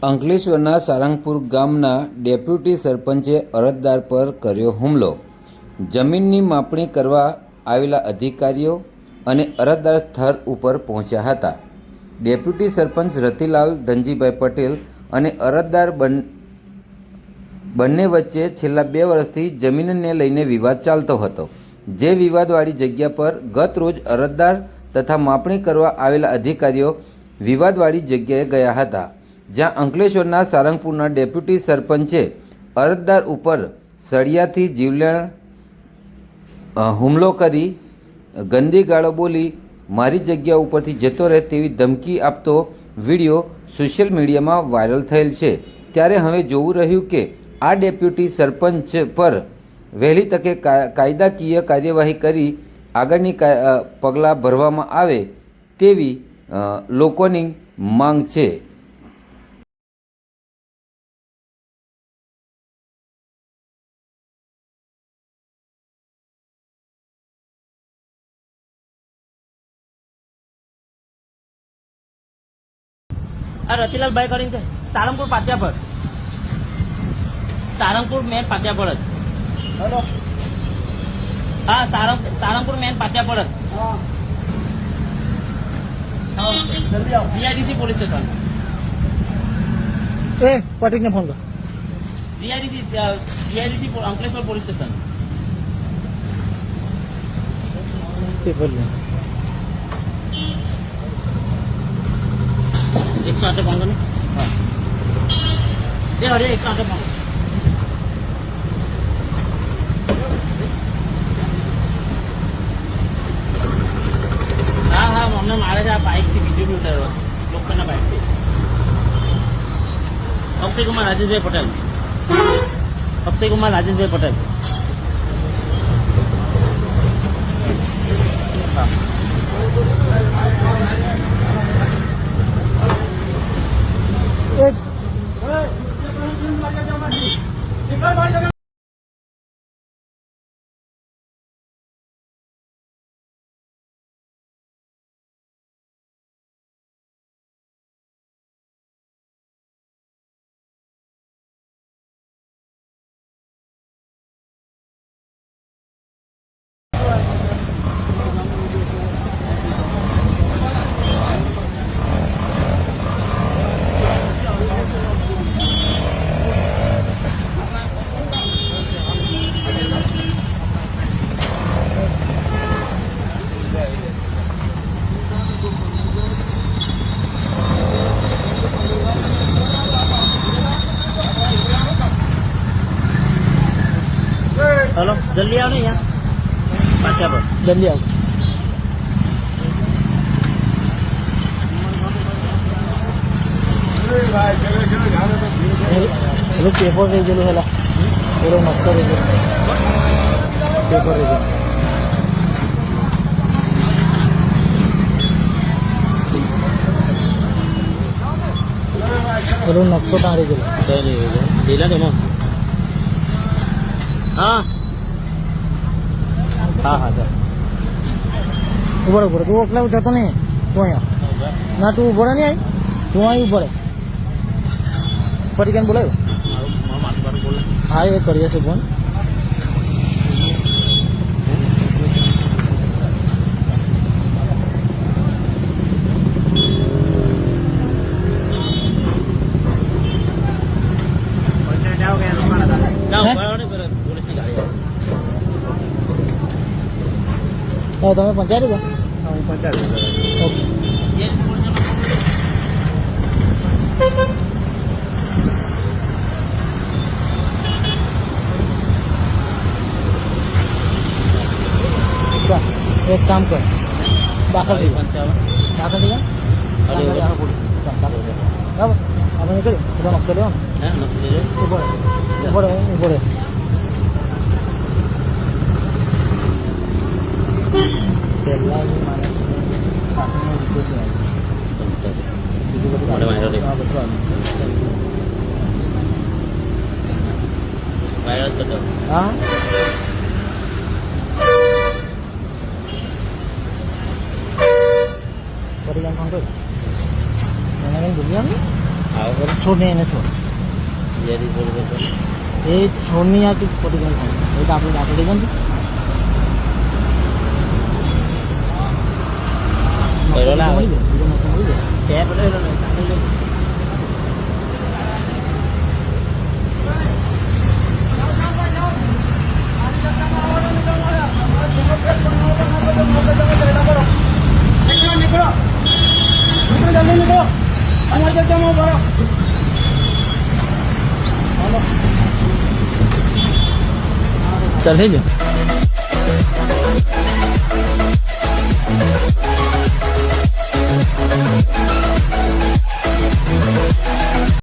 અંકલેશ્વરના સારંગપુર ગામના ડેપ્યુટી સરપંચે અરજદાર પર કર્યો હુમલો. જમીનની માપણી કરવા આવેલા અધિકારીઓ અને અરજદાર સ્થળ ઉપર પહોંચ્યા હતા. ડેપ્યુટી સરપંચ રતિલાલ ધનજીભાઈ પટેલ અને અરજદાર બંને વચ્ચે છેલ્લા 2 વર્ષથી જમીનને લઈને વિવાદ ચાલતો હતો. જે વિવાદવાળી જગ્યા પર ગત રોજ અરજદાર તથા માપણી કરવા આવેલા અધિકારીઓ વિવાદવાળી જગ્યાએ ગયા હતા, જ્યાં અંકલેશ્વરના સારંગપુરના ડેપ્યુટી સરપંચે અરજદાર ઉપર સળિયાથી જીવલેણ હુમલો કરી ગંદી ગાળો બોલી મારી જગ્યા ઉપરથી જતો રહે તેવી ધમકી આપતો વિડીયો સોશિયલ મીડિયામાં વાયરલ થયેલ છે. ત્યારે હવે જોવું રહ્યું કે આ ડેપ્યુટી સરપંચ પર વહેલી તકે કાયદાકીય કાર્યવાહી કરી આગળની પગલાં ભરવામાં આવે તેવી લોકોની માંગ છે. રતિલાલ ભાઈ કરીને છે સારંગપુર પાટિયા પર, સારંગપુર મેન પાટિયા પર જ. હેલો, હા સારંગપુર મેન પાટિયા પર જ. GIDC police station. પટેલને ફોન કર. GIDC Ankleshwar police station. Paper લે 108 ફોન કરો. એ હરે 108 ફોન. હા અમને મારે છે આ બાઇક થી વિડીયો ઉતાર્યો લોખંડના બાઇક થી. અક્ષયકુમાર રાજેશભાઈ પટેલ. અક્ષયકુમાર રાજેશભાઈ પટેલ. हेलो जल्दी आओ नहीं यहाँ पाटिया पर જલ્દી આવ. પેલું પેપર રહી ગયેલું પેલા પેલો નકશો રહી ગયેલો પેપર રહી ગયેલું. પેલો નકશો ત્યાં રહી ગયેલો. ढीला दे हाँ હા ચાલ ઉભો તું એકલા જતો નહીં. તું અહીંયા ના તું ઉભો નહીં આવી તું અહીં ઉભો રહે. ફરી કેમ બોલાવ્યો? હા એ કરીએ છે ફોન. તમે પંચાયત છો? હું પંચાયત. ઓકે એક કામ કર દાખલ થઈ ગયા. દાખલ થઈ ગયા બરાબર. આપણે નીકળ્યું બધા નકશો લેવાનો. ઉભો રહે. પહેલાં હા ફરી ફોન કર્યો. એને કંઈ ભૂલી આમ આવો છોડ ને એને છોડ જેરી બોલ તો એ છોડની આ તું પડી ગઈ છે એ તો આપણે આપણે ગઈ બરોબર ના આવે. ને કે પડે ચાલ થઈ જાય